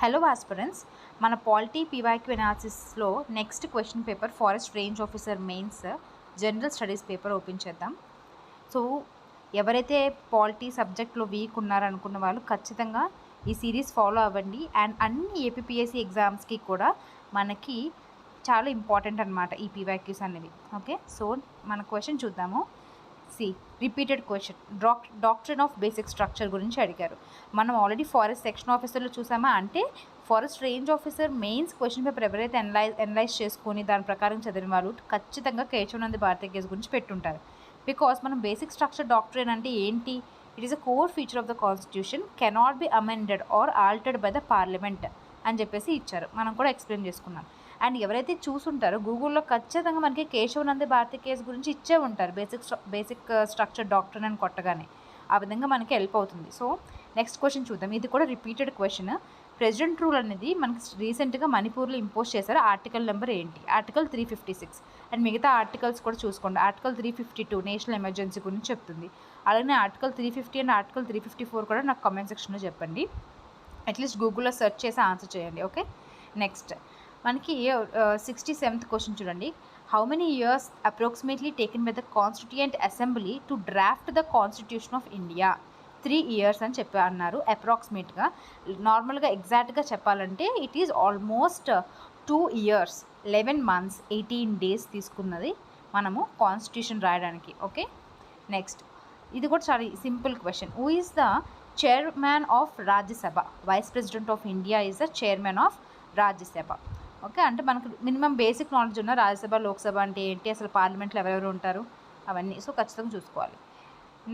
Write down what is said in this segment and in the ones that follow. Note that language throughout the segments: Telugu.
హలో ఆస్పిరెంట్స్, మన పాలిటీ పీవైక్యూ అనాలిసిస్లో next question paper forest range officer mains general studies paper open చేద్దాం. సో ఎవరైతే పాలిటీ సబ్జెక్ట్లో వీక్ ఉన్నారనుకున్న వాళ్ళు ఖచ్చితంగా ఈ సిరీస్ ఫాలో అవ్వండి. అండ్ అన్ని ఏపీపీఎస్సీ ఎగ్జామ్స్కి కూడా మనకి చాలా ఇంపార్టెంట్ అనమాట ఈ పీవైక్యూస్ అనేవి. ఓకే, సో మన క్వశ్చన్ చూద్దాము. Repeated question, doctrine of basic structure గురించి అడిగారు. మనం ఆల్రెడీ ఫారెస్ట్ సెక్షన్ ఆఫీసర్లో చూసామా, అంటే forest range officer mains question paper ఎవరైతే అనలైజ్ చేసుకొని దాని ప్రకారం చదివిన వాళ్ళు ఖచ్చితంగా కేశవానంద్ భారతి కేసు గురించి పెట్టుంటారు. బికాస్ మనం బేసిక్ స్ట్రక్చర్ డాక్ట్రిన్ అంటే ఏంటి, it is a core feature of the constitution, cannot be amended or altered by the parliament అని చెప్పేసి ఇచ్చారు. మనం కూడా ఎక్స్ప్లెయిన్ చేసుకున్నాం. అండ్ ఎవరైతే చూసుంటారో గూగుల్లో ఖచ్చితంగా మనకి కేశవానంద్ భారతి కేసు గురించి ఇచ్చే ఉంటారు, బేసిక్ స్ట్రక్చర్ డాక్టర్ అని కొట్టగానే. ఆ విధంగా మనకి హెల్ప్ అవుతుంది. సో నెక్స్ట్ క్వశ్చన్ చూద్దాం. ఇది కూడా రిపీటెడ్ క్వశ్చన్. ప్రెసిడెంట్ రూల్ అనేది మనకి రీసెంట్గా మణిపూర్లో ఇంపోజ్ చేశారు. ఆర్టికల్ నెంబర్ ఏంటి? ఆర్టికల్ 356. అండ్ మిగతా ఆర్టికల్స్ కూడా చూసుకోండి. ఆర్టికల్ 352 నేషనల్ ఎమర్జెన్సీ గురించి చెప్తుంది. అలాగే ఆర్టికల్ 350 అండ్ ఆర్టికల్ 354 కూడా నాకు కామెంట్ సెక్షన్లో చెప్పండి. అట్లీస్ట్ గూగుల్లో సెర్చ్ చేసి ఆన్సర్ చేయండి. ఓకే, నెక్స్ట్ మనకి 67th క్వశ్చన్ చూడండి. How many years approximately taken by the constituent assembly to draft the constitution of India? 3 years అని చెప్పి అన్నారు అప్రాక్సిమేట్గా. నార్మల్గా ఎగ్జాక్ట్గా చెప్పాలంటే it is almost 2 years 11 months 18 days తీసుకున్నది మనము కాన్స్టిట్యూషన్ రాయడానికి. ఓకే, నెక్స్ట్ ఇది కూడా చాలా simple question. Who is the chairman of Rajya Sabha? Vice president of India is the chairman of Rajya Sabha. Okay, అంటే మనకు మినిమం బేసిక్ నాలెడ్జ్ ఉన్న రాజ్యసభ, లోక్సభ అంటే ఏంటి, అసలు పార్లమెంట్లో ఎవరెవరు ఉంటారు అవన్నీ సో ఖచ్చితంగా చూసుకోవాలి.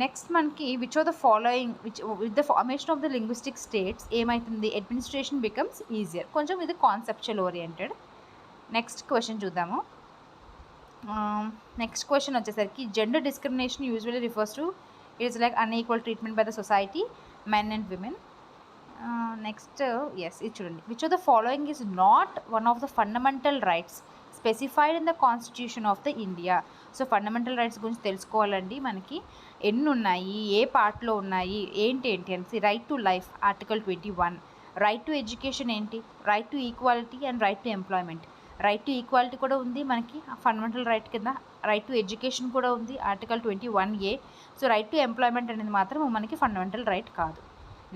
నెక్స్ట్ మనకి which of the following with the formation of the linguistic states ఏమవుతుంది? Administration becomes easier. కొంచెం ఇది కాన్సెప్చువల్ ఓరియంటెడ్. నెక్స్ట్ క్వశ్చన్ చూద్దాము. నెక్స్ట్ క్వశ్చన్ వచ్చేసరికి gender discrimination usually refers to its like unequal treatment by the society, men and women. Next yes, ఇది చూడండి. Which of the following is not one of the fundamental rights specified in the constitution of the India? So fundamental rights గురించి తెలుసుకోవాలండి. మనకి ఎన్ని ఉన్నాయి, ఏ పార్ట్లో ఉన్నాయి, ఏంటి అని. Right to life article 21. Right to education ఏంటి? Right to equality and right to employment. Right to equality కూడా ఉంది మనకి ఫండమెంటల్ రైట్ కింద. రైట్ టు ఎడ్యుకేషన్ కూడా ఉంది article 21A. So right to employment అనేది మాత్రం మనకి ఫండమెంటల్ రైట్ కాదు.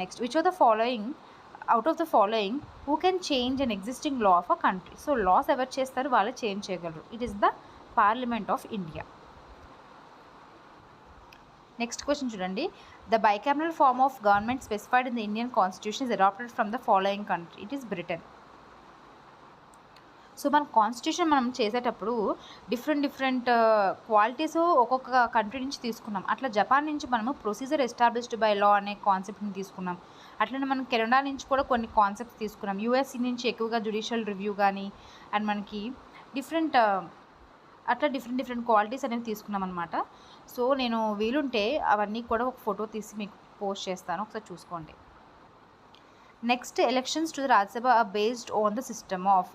Next, which of the following out of the following who can change an existing law of a country? So laws ఎవరు చేస్తారు? వాళ్ళు చేంజ్ చేయగలరు. It is the parliament of India. Next question చూడండి. The bicameral form of government specified in the Indian constitution is adapted from the following country? It is Britain. So మన కాన్స్టిట్యూషన్ మనం చేసేటప్పుడు డిఫరెంట్ క్వాలిటీస్ ఒక్కొక్క కంట్రీ నుంచి తీసుకున్నాం. అట్లా జపాన్ నుంచి మనము ప్రొసీజర్ ఎస్టాబ్లిష్డ్ బై లా అనే కాన్సెప్ట్ని తీసుకున్నాం. అట్లనే మనం కెనడా నుంచి కూడా కొన్ని కాన్సెప్ట్స్ తీసుకున్నాం. యూఎస్సీ నుంచి ఎక్కువగా జ్యుడిషియల్ రివ్యూ కానీ అండ్ మనకి డిఫరెంట్ క్వాలిటీస్ అనేవి తీసుకున్నాం అనమాట. సో నేను వీలుంటే అవన్నీ కూడా ఒక ఫోటో తీసి మీకు పోస్ట్ చేస్తాను, ఒకసారి చూసుకోండి. Next, elections to the Rajya Sabha are based on the system of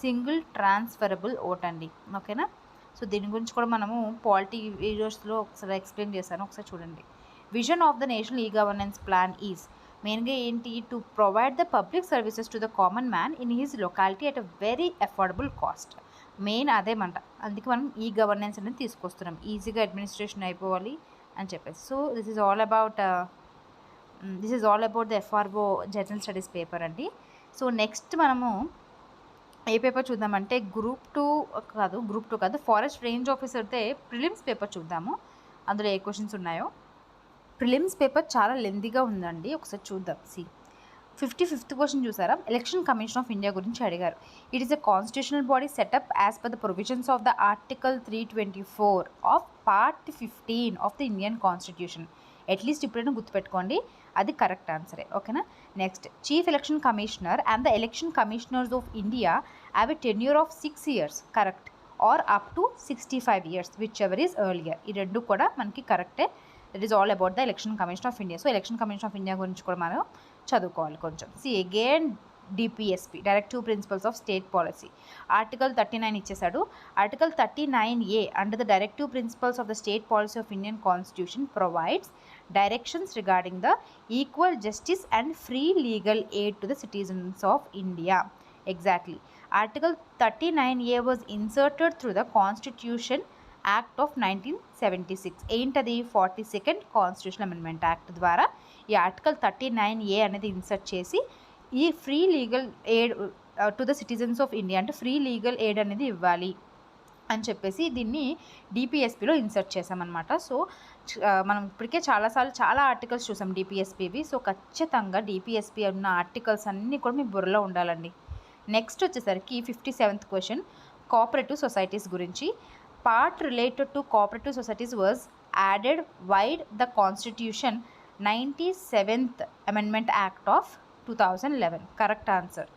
single transferable vote అండి. ఓకేనా, సో దీని గురించి కూడా మనము పాలిటీ వీడియోస్లో ఒకసారి ఎక్స్ప్లెయిన్ చేశాను, ఒకసారి చూడండి. Vision of the national e governance plan is మెయిన్గా ఏంటి? To provide the public services to the common man in his locality at a very affordable cost. Main అదేమంట, అందుకే మనం ఈ గవర్నెన్స్ అనేది తీసుకొస్తున్నాం, ఈజీగా అడ్మినిస్ట్రేషన్ అయిపోవాలి అని చెప్పేసి. So this is all about the FRO general studies paper అండి. సో నెక్స్ట్ మనము ఏ పేపర్ చూద్దామంటే గ్రూప్ టూ కాదు, ఫారెస్ట్ రేంజ్ ఆఫీసర్తే ప్రిలిమ్స్ పేపర్ చూద్దాము. అందులో ఏ క్వశ్చన్స్ ఉన్నాయో. ప్రిలిమ్స్ పేపర్ చాలా లెందీగా ఉందండి, ఒకసారి చూద్దాం. 55th క్వశ్చన్ చూసారా? ఎలక్షన్ కమిషన్ ఆఫ్ ఇండియా గురించి అడిగారు. It is a constitutional body setup as per the provisions of the article 324 of part 15 of the Indian constitution. At least ఇప్పుడైనా గుర్తుపెట్టుకోండి, అది కరెక్ట్ ఆన్సరే. ఓకేనా, next, chief election commissioner and the election commissioners of India have a tenure of 6 years, correct, or up to 65 years, whichever is earlier. ఈ రెండు కూడా మనకి కరెక్టే. That is all about the election commission of India. So election commission of India గురించి కూడా మనం చదువుకోవాలి కొంచెం. Again DPSP, directive principles of state policy, article 39 ఇచ్చేశాడు. Article 39A under the directive principles of the state policy of Indian constitution provides directions regarding the equal justice and free legal aid to the citizens of India. Exactly. Article 39A was inserted through the constitution act of 1976. ఏంటది? 42nd కాన్స్టిట్యూషన్ అమెండ్మెంట్ యాక్ట్ ద్వారా ఈ ఆర్టికల్ 39A అనేది ఇన్సర్ట్ చేసి ఈ free legal aid to the citizens of India అంటే ఫ్రీ లీగల్ ఎయిడ్ అనేది ఇవ్వాలి అని చెప్పేసి దీన్ని డిపిఎస్పిలో ఇన్సర్ట్ చేసామన్నమాట. సో మనం ఇప్పటికే చాలా ఆర్టికల్స్ చూసాం డిపిఎస్పివి. సో ఖచ్చితంగా డిపిఎస్పి ఉన్న ఆర్టికల్స్ అన్నీ కూడా మీ బుర్రలో ఉండాలండి. నెక్స్ట్ వచ్చేసరికి 57th క్వశ్చన్ కోఆపరేటివ్ సొసైటీస్ గురించి. Part related to cooperative societies was added wide the constitution 97th amendment act of 2011. Correct answer.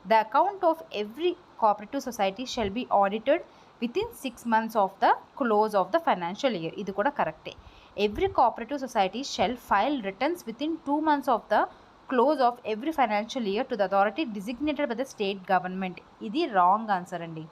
The account of every cooperative society shall be audited within 6 months of the close of the financial year. ఇది కూడా కరెక్టే. Every cooperative society shall file returns within 2 months of the close of every financial year to the authority designated by the state government. ఇది రాంగ్ ఆన్సర్ అండి.